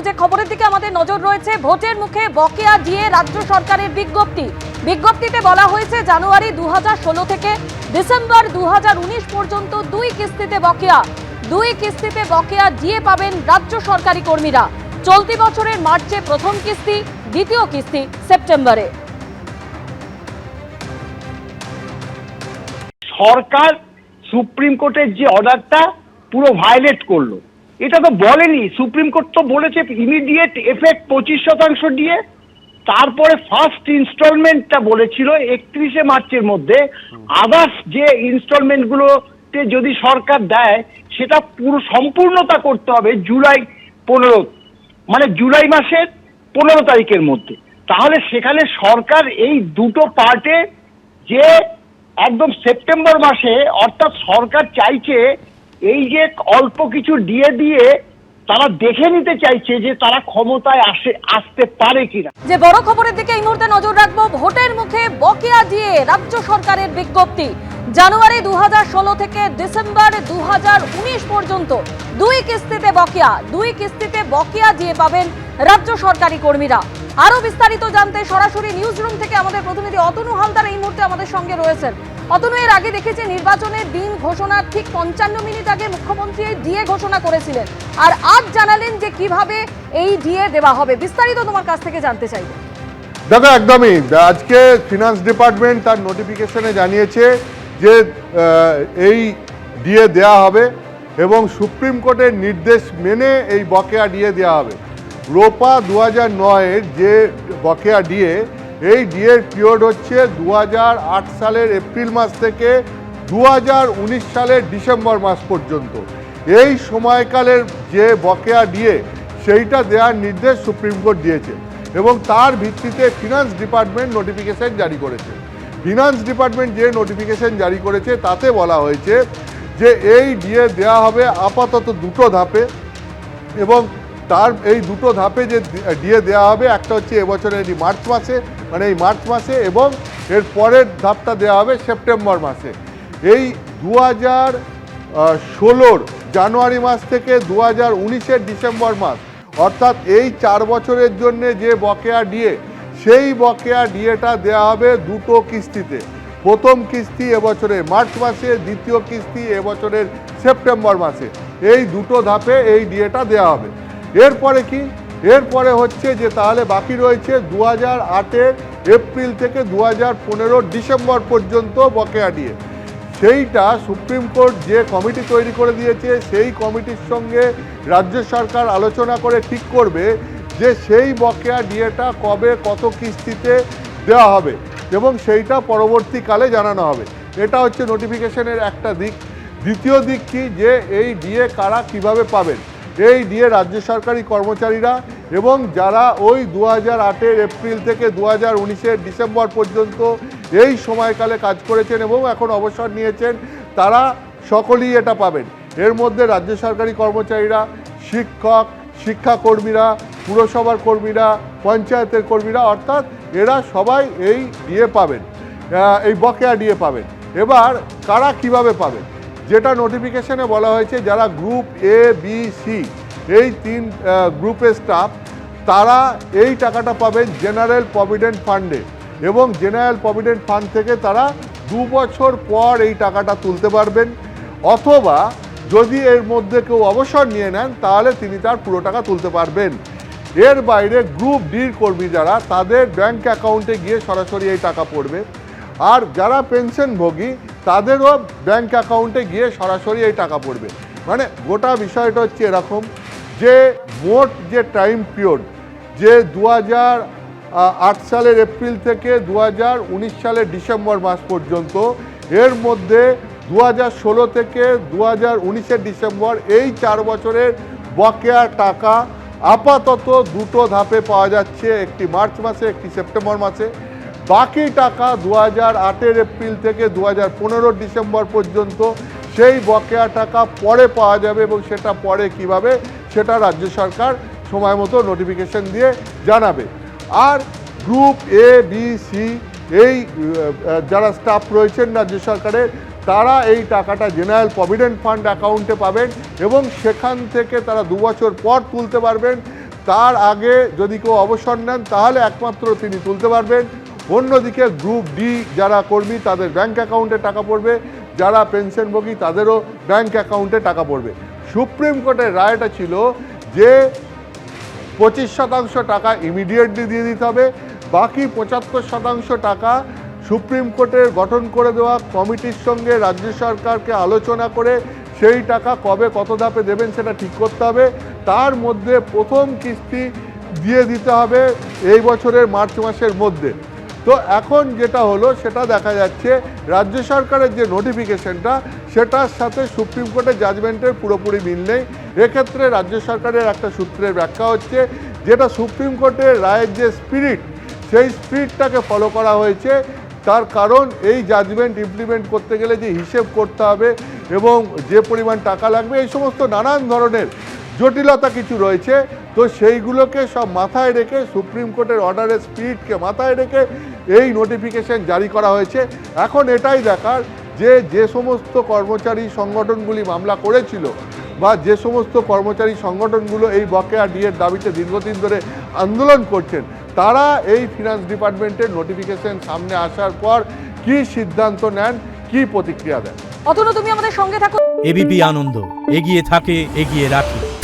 যে খবরের দিকে আমাদের নজর রয়েছে, ভোটের মুখে বকেয়া দিয়ে রাজ্য সরকারের বিজ্ঞপ্তিতে বলা হয়েছে জানুয়ারি 2016 থেকে ডিসেম্বর 2019 পর্যন্ত দুই কিস্তিতে বকেয়া দিয়ে পাবেন রাজ্য সরকারি কর্মীরা। চলতি বছরের মার্চে প্রথম কিস্তি, দ্বিতীয় কিস্তি সেপ্টেম্বরে। সরকার সুপ্রিম কোর্টের যে অর্ডারটা পুরো ভায়োলেট করলো, এটা তো বলেনি। সুপ্রিম কোর্ট তো বলেছে ইমিডিয়েট এফেক্ট 25% দিয়ে, তারপরে ফার্স্ট ইনস্টলমেন্টটা বলেছিল 31শে মার্চের মধ্যে। আদার্স যে ইনস্টলমেন্টগুলোতে যদি সরকার দেয় সেটা পুরো সম্পূর্ণতা করতে হবে জুলাই মাসের 15 তারিখের মধ্যে। তাহলে সেখানে সরকার এই দুটো পার্টে যে একদম সেপ্টেম্বর মাসে, অর্থাৎ সরকার চাইছে এই যে অল্প কিছু দিয়ে তারা দেখে নিতে চাইছে যে তারা ক্ষমতায় আসতে পারে কিনা। যে বড় খবরের দিকে এই মুহূর্তে নজর রাখবো, ভোটের মুখে বকেয়া দিয়ে রাজ্য সরকারের বিজ্ঞপ্তি। জানুয়ারি 2016 থেকে ডিসেম্বর 2019 পর্যন্ত দুই কিস্তিতে বকেয়া দিয়ে পাবেন রাজ্য সরকারি কর্মীরা। আরো বিস্তারিত জানতে সরাসরি নিউজ রুম থেকে আমাদের প্রতিনিধি অতনু হালদার এই মুহূর্তে আমাদের সঙ্গে রয়েছেন। অতনু, এর আগে দেখেছি নির্বাচনের দিন ঘোষণার ঠিক 55 মিনিট আগে মুখ্যমন্ত্রী এই ডিএ ঘোষণা করেছিলেন, আর আজ জানালেন যে কিভাবে এই ডিএ দেওয়া হবে। বিস্তারিত তোমার কাছ থেকে জানতে চাইব। দেখো, একদমই আজকে ফিনান্স ডিপার্টমেন্ট তার নোটিফিকেশনে জানিয়েছে যে এই ডিএ দেওয়া হবে এবং সুপ্রিম কোর্টের নির্দেশ মেনে এই বকেয়া ডিএ দেওয়া হবে। রোপা 2009-এর যে বকেয়া ডিএ, এই ডিএর পিরিয়ড হচ্ছে 2008 সালের এপ্রিল মাস থেকে 2019 সালের ডিসেম্বর মাস পর্যন্ত। এই সময়কালের যে বকেয়া ডিএ সেইটা দেওয়ার নির্দেশ সুপ্রিম কোর্ট দিয়েছে এবং তার ভিত্তিতে ফিনান্স ডিপার্টমেন্ট নোটিফিকেশন জারি করেছে। ফিনান্স ডিপার্টমেন্ট যে নোটিফিকেশন জারি করেছে তাতে বলা হয়েছে যে এই ডিএ দেওয়া হবে আপাতত দুটো ধাপে, এবং তার এই দুটো ধাপে যে ডিএ দেওয়া হবে, একটা হচ্ছে এবছরের এই মার্চ মাসে এবং এর পরের ধাপটা দেওয়া হবে সেপ্টেম্বর মাসে। এই 2016 জানুয়ারি মাস থেকে 2019-এর ডিসেম্বর মাস, অর্থাৎ এই 4 বছরের জন্য যে বকেয়া ডিএ, সেই বকেয়া ডিএটা দেওয়া হবে দুটো কিস্তিতে। প্রথম কিস্তি এবছরের মার্চ মাসে, দ্বিতীয় কিস্তি এবছরের সেপ্টেম্বর মাসে। এই দুটো ধাপে এই ডিএটা দেওয়া হবে। এরপরে কি? এরপরে হচ্ছে যে তাহলে বাকি রয়েছে 2008-এর এপ্রিল থেকে 2015 ডিসেম্বর পর্যন্ত বকেয়া ডিএ। সেইটা সুপ্রিম কোর্ট যে কমিটি তৈরি করে দিয়েছে, সেই কমিটির সঙ্গে রাজ্য সরকার আলোচনা করে ঠিক করবে যে সেই বকেয়া ডিএটা কবে কত কিস্তিতে দেওয়া হবে এবং সেইটা পরবর্তীকালে জানানো হবে। এটা হচ্ছে নোটিফিকেশনের একটা দিক। দ্বিতীয় দিক কি, যে এই ডিএ কারা কিভাবে পাবেন। এই ডিএ রাজ্য সরকারি কর্মচারীরা এবং যারা ওই 2008-এর এপ্রিল থেকে 2019-এর ডিসেম্বর পর্যন্ত এই সময়কালে কাজ করেছেন এবং এখন অবসর নিয়েছেন, তারা সকলেই এটা পাবেন। এর মধ্যে রাজ্য সরকারি কর্মচারীরা, শিক্ষক, শিক্ষাকর্মীরা, পুরসভার কর্মীরা, পঞ্চায়েতের কর্মীরা, অর্থাৎ এরা সবাই এই ডিএ পাবেন, এই বকেয়া ডিএ পাবেন। এবার কারা কিভাবে পাবেন, যেটা নোটিফিকেশনে বলা হয়েছে, যারা গ্রুপ এ, বি, সি এই 3 গ্রুপের স্টাফ, তারা এই টাকাটা পাবেন জেনারেল প্রভিডেন্ট ফান্ডে এবং জেনারেল প্রভিডেন্ট ফান্ড থেকে তারা 2 বছর পর এই টাকাটা তুলতে পারবেন, অথবা যদি এর মধ্যে কেউ অবসর নিয়ে নেন তাহলে তিনি তার পুরো টাকা তুলতে পারবেন। এর বাইরে গ্রুপ ডির কর্মী যারা, তাদের ব্যাংক অ্যাকাউন্টে গিয়ে সরাসরি এই টাকা পড়বে, আর যারা পেনশনভোগী তাদেরও ব্যাংক অ্যাকাউন্টে গিয়ে সরাসরি এই টাকা পড়বে। মানে গোটা বিষয়টা হচ্ছে এরকম যে মোট যে টাইম পিরিয়ড, যে 2008 সালের এপ্রিল থেকে 2019 সালের ডিসেম্বর মাস পর্যন্ত, এর মধ্যে 2016 থেকে 2019-এর ডিসেম্বর, এই 4 বছরের বকেয়া টাকা আপাতত দুটো ধাপে পাওয়া যাচ্ছে, একটি মার্চ মাসে, একটি সেপ্টেম্বর মাসে। বাকি টাকা 2008-এর এপ্রিল থেকে 2015 ডিসেম্বর পর্যন্ত সেই বকেয়া টাকা পরে পাওয়া যাবে এবং সেটা পরে কিভাবে, সেটা রাজ্য সরকার সময় মতো নোটিফিকেশন দিয়ে জানাবে। আর গ্রুপ এ, বি, সি এই যারা স্টাফ রয়েছেন রাজ্য সরকারের, তারা এই টাকাটা জেনারেল প্রভিডেন্ট ফান্ড অ্যাকাউন্টে পাবেন এবং সেখান থেকে তারা 2 বছর পর তুলতে পারবেন। তার আগে যদি কেউ অবসর নেন তাহলে একমাত্র তিনি তুলতে পারবেন। অন্যদিকে গ্রুপ ডি যারা কর্মী তাদের ব্যাংক অ্যাকাউন্টে টাকা পড়বে, যারা পেনশনভোগী তাদেরও ব্যাংক অ্যাকাউন্টে টাকা পড়বে। সুপ্রিম কোর্টের রায়টা ছিল যে 25% টাকা ইমিডিয়েটলি দিয়ে দিতে হবে, বাকি 75% টাকা সুপ্রিম কোর্টের গঠন করে দেওয়া কমিটির সঙ্গে রাজ্য সরকারকে আলোচনা করে সেই টাকা কবে কত ধাপে দেবেন সেটা ঠিক করতে হবে। তার মধ্যে প্রথম কিস্তি দিয়ে দিতে হবে এই বছরের মার্চ মাসের মধ্যে। তো এখন যেটা হলো সেটা দেখা যাচ্ছে রাজ্য সরকারের যে নোটিফিকেশনটা সেটার সাথে সুপ্রিম কোর্টের জাজমেন্টের পুরোপুরি মিল নেই। এক্ষেত্রে রাজ্য সরকারের একটা সূত্রের ব্যাখ্যা হচ্ছে যেটা সুপ্রিম কোর্টের রায়ের যে স্পিরিট সেই স্পিরিটটাকে ফলো করা হয়েছে। তার কারণ এই জাজমেন্ট ইমপ্লিমেন্ট করতে গেলে যে হিসেব করতে হবে এবং যে পরিমাণ টাকা লাগবে এই সমস্ত নানান ধরনের জটিলতা কিছু রয়েছে। তো সেইগুলোকে সব মাথায় রেখে সুপ্রিম কোর্টের অর্ডারের স্পিরিটকে মাথায় রেখে এই নোটিফিকেশন জারি করা হয়েছে। এখন এটাই দেখার যে সমস্ত কর্মচারী সংগঠনগুলি মামলা করেছিল বা যে সমস্ত কর্মচারী সংগঠনগুলো এই বকেয়া ডিএর দাবিতে দীর্ঘদিন ধরে আন্দোলন করছেন তারা এই ফিনান্স ডিপার্টমেন্টের নোটিফিকেশন সামনে আসার পর কি সিদ্ধান্ত নেন, কি প্রতিক্রিয়া দেন। অতনু, তুমি আমাদের সঙ্গে থাকো। এবিপি আনন্দ এগিয়ে থাকে, এগিয়ে রাখে।